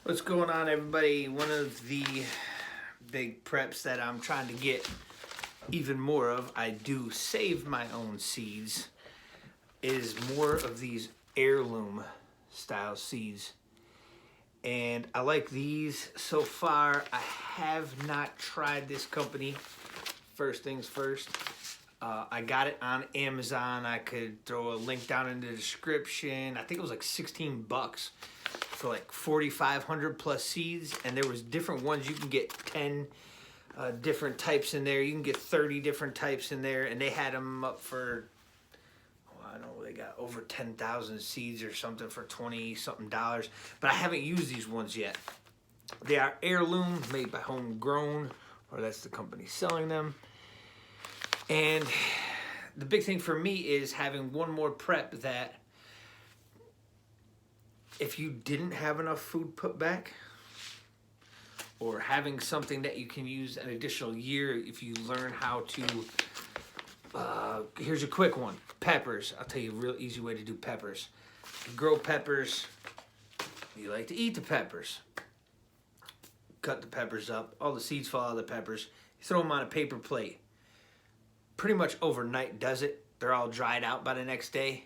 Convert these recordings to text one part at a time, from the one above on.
What's going on, everybody? One of the big preps that I'm trying to get even more of, I do save my own seeds, is more of these heirloom style seeds. And I like these so far. I have not tried this company. First things first. I got it on Amazon. I could throw a link down in the description. I think it was like 16 bucks for like 4,500 plus seeds, and there was different ones. You can get 10 different types in there. You can get 30 different types in there, and they had them up for, I don't know, they got over 10,000 seeds or something for 20 something dollars. But I haven't used these ones yet. They are heirloom, made by Homegrown, or that's the company selling them. And the big thing for me is having one more prep that if you didn't have enough food put back, or having something that you can use an additional year if you learn how to, here's a quick one, peppers. I'll tell you a real easy way to do peppers. You grow peppers, you like to eat the peppers. Cut the peppers up, all the seeds fall out of the peppers, you throw them on a paper plate. Pretty much overnight does it. They're all dried out by the next day.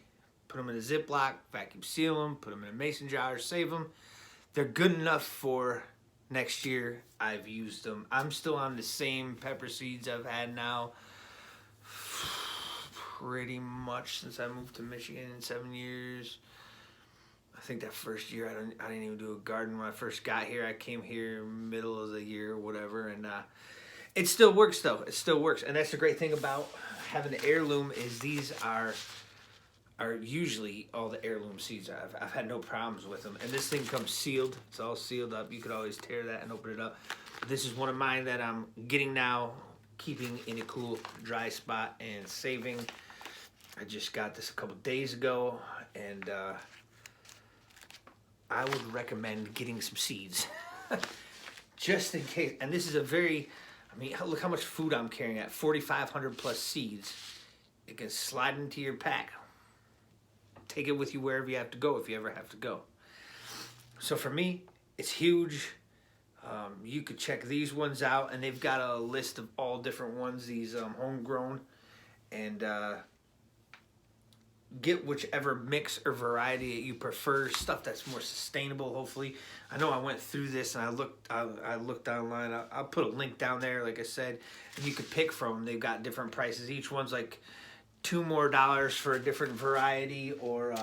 Put them in a Ziploc, vacuum seal them, put them in a mason jar, save them. They're good enough for next year. I've used them. I'm still on the same pepper seeds I've had now pretty much since I moved to Michigan in 7 years. I think that first year I didn't even do a garden when I first got here. I came here middle of the year or whatever, and it still works though. It still works, and that's the great thing about having the heirloom is these are usually all the heirloom seeds. I've had no problems with them, and this thing comes sealed. It's all sealed up. You could always tear that and open it up. This is one of mine that I'm getting now, keeping in a cool, dry spot and saving. I just got this a couple days ago, and I would recommend getting some seeds just in case. And this is a very, I mean, look how much food I'm carrying at 4,500 plus seeds. It can slide into your pack. Take it with you wherever you have to go if you ever have to go. So for me, it's huge. You could check these ones out, and they've got a list of all different ones, these homegrown, and get whichever mix or variety that you prefer, stuff that's more sustainable, hopefully. I know I went through this and I looked online. I'll put a link down there, like I said, and you could pick from them. They've got different prices. Each one's like $2 more for a different variety, or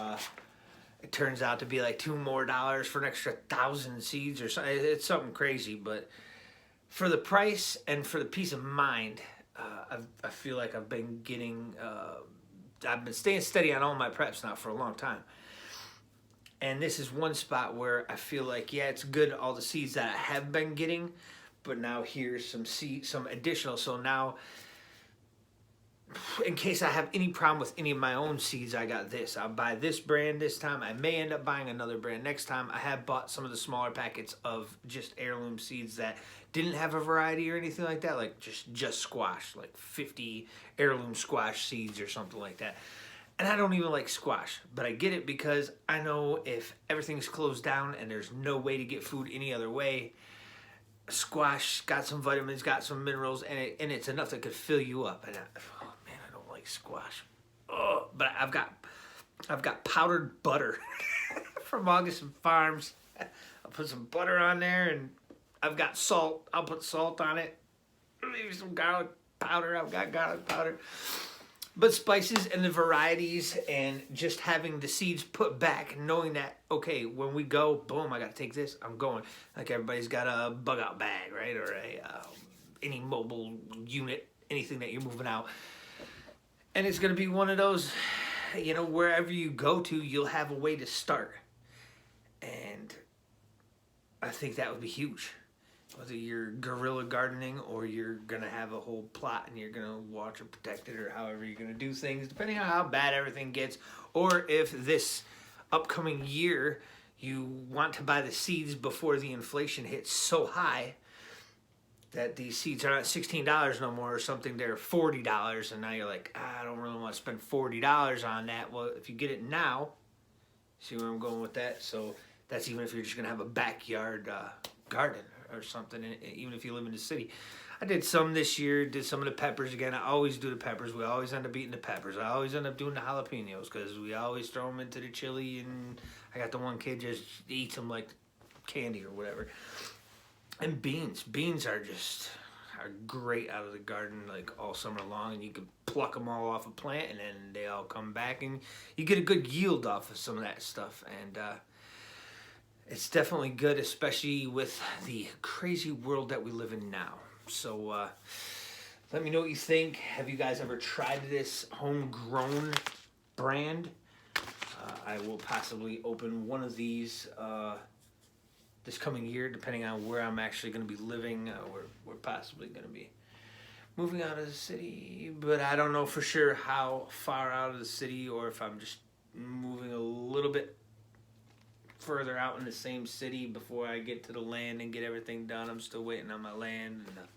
it turns out to be like $2 more for an extra 1,000 seeds or something. It's something crazy, but for the price and for the peace of mind, I feel like I've been getting, I've been staying steady on all my preps now for a long time. And this is one spot where I feel like, yeah, it's good, all the seeds that I have been getting, but now here's some additional. So now, in case I have any problem with any of my own seeds, I got this. I'll buy this brand this time. I may end up buying another brand next time. I have bought some of the smaller packets of just heirloom seeds that didn't have a variety or anything like that, like just squash, like 50 heirloom squash seeds or something like that. And I don't even like squash, but I get it because I know if everything's closed down and there's no way to get food any other way, squash got some vitamins, got some minerals, and it's enough that could fill you up. And oh man, I don't like squash. Oh, but I've got powdered butter from August Farms. I'll put some butter on there, and I've got salt. I'll put salt on it. Maybe some garlic powder. I've got garlic powder. But spices and the varieties, and just having the seeds put back, knowing that, okay, when we go, boom, I got to take this, I'm going. Like everybody's got a bug out bag, right? Or any mobile unit, anything that you're moving out. And it's going to be one of those, you know, wherever you go to, you'll have a way to start. And I think that would be huge. Whether you're guerrilla gardening or you're going to have a whole plot and you're going to watch or protect it, or however you're going to do things, depending on how bad everything gets, or if this upcoming year you want to buy the seeds before the inflation hits so high that these seeds are not $16 no more or something, they're $40, and now you're like, I don't really want to spend $40 on that. Well, if you get it now, see where I'm going with that? So That's even if you're just gonna have a backyard garden or something, even if you live in the city. I did some this year, did some of the peppers again. I always do the peppers. We always end up eating the peppers. I always end up doing the jalapenos because we always throw them into the chili, and I got the one kid just eats them like candy or whatever. And beans. Beans are great out of the garden like all summer long, and you can pluck them all off a plant and then they all come back and you get a good yield off of some of that stuff. And it's definitely good, especially with the crazy world that we live in now. So let me know what you think. Have you guys ever tried this homegrown brand? I will possibly open one of these this coming year, depending on where I'm actually going to be living. We're possibly going to be moving out of the city, but I don't know for sure how far out of the city, or if I'm just moving a little bit further out in the same city before I get to the land and get everything done. I'm still waiting on my land and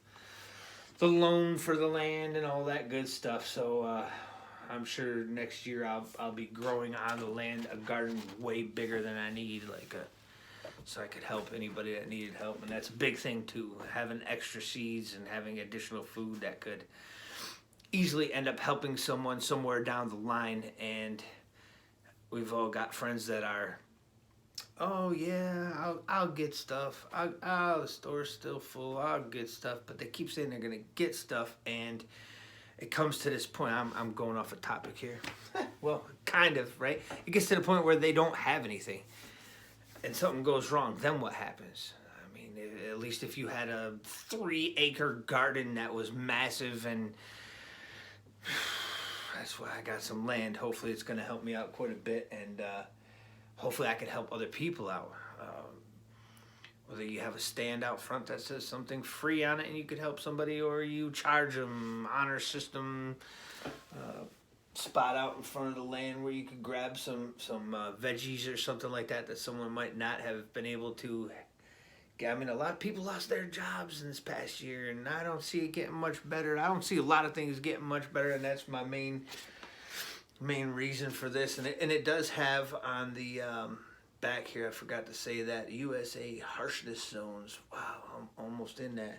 the loan for the land and all that good stuff. So I'm sure next year I'll be growing on the land a garden way bigger than I need, so I could help anybody that needed help. And that's a big thing too, having extra seeds and having additional food that could easily end up helping someone somewhere down the line. And we've all got friends that are, oh yeah, I'll get stuff. The store's still full. I'll get stuff, but they keep saying they're gonna get stuff, and it comes to this point. I'm going off a topic here. Well, kind of, right? It gets to the point where they don't have anything, and something goes wrong. Then what happens? I mean, at least if you had a 3-acre garden that was massive, and that's why I got some land. Hopefully, it's gonna help me out quite a bit, and hopefully I can help other people out. Whether you have a stand out front that says something free on it and you could help somebody, or you charge them honor system spot out in front of the land where you could grab some veggies or something like that someone might not have been able to get. I mean, a lot of people lost their jobs in this past year, and I don't see it getting much better. I don't see a lot of things getting much better, and that's my main reason for this. And it does have on the back here, I forgot to say that, USA harshness zones. Wow, I'm almost in that.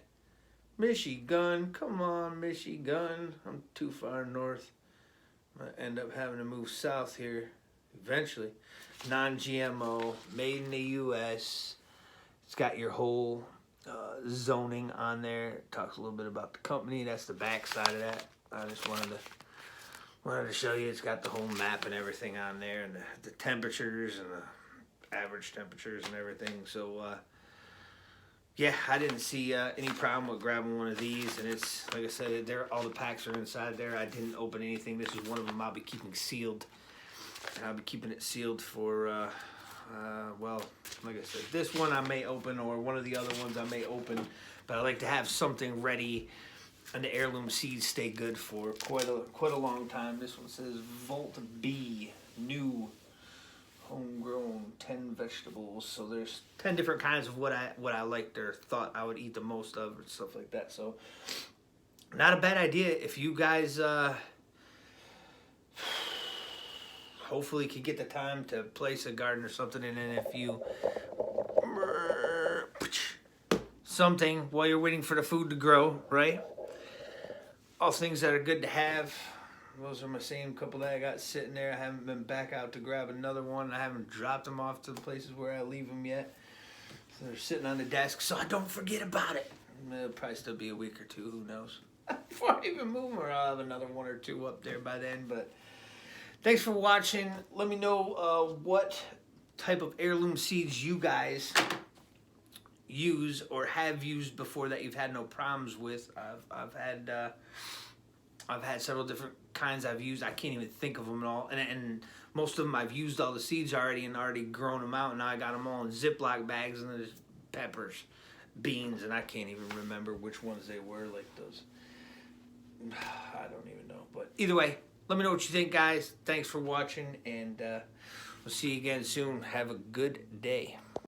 Michigan, come on, Michigan. I'm too far north. Might end up having to move south here eventually. Non-GMO, made in the US. It's got your whole zoning on there. It talks a little bit about the company. That's the back side of that. I just wanted to show you. It's got the whole map and everything on there, and the temperatures and the average temperatures and everything. So yeah, I didn't see any problem with grabbing one of these, and it's like I said, all the packs are inside there. I didn't open anything. This is one of them I'll be keeping sealed, and I'll be keeping it sealed for well, like I said, this one I may open, or one of the other ones I may open, but I like to have something ready, and the heirloom seeds stay good for quite a long time. This one says Volt B, new, homegrown, 10 vegetables. So there's 10 different kinds of what I liked or thought I would eat the most of, and stuff like that. So not a bad idea if you guys hopefully could get the time to place a garden or something, and then if you something while you're waiting for the food to grow, right? All things that are good to have. Those are my same couple that I got sitting there. I haven't been back out to grab another one. I haven't dropped them off to the places where I leave them yet. So they're sitting on the desk, so I don't forget about it. It'll probably still be a week or two, who knows? Before I even move them, or I'll have another one or two up there by then. But thanks for watching. Let me know what type of heirloom seeds you guys use or have used before that you've had no problems with. I've had several different kinds I've used. I can't even think of them all. And most of them I've used all the seeds already and already grown them out. And now I got them all in Ziploc bags, and there's peppers, beans, and I can't even remember which ones they were. Like those, I don't even know. But either way, let me know what you think, guys. Thanks for watching, and we'll see you again soon. Have a good day.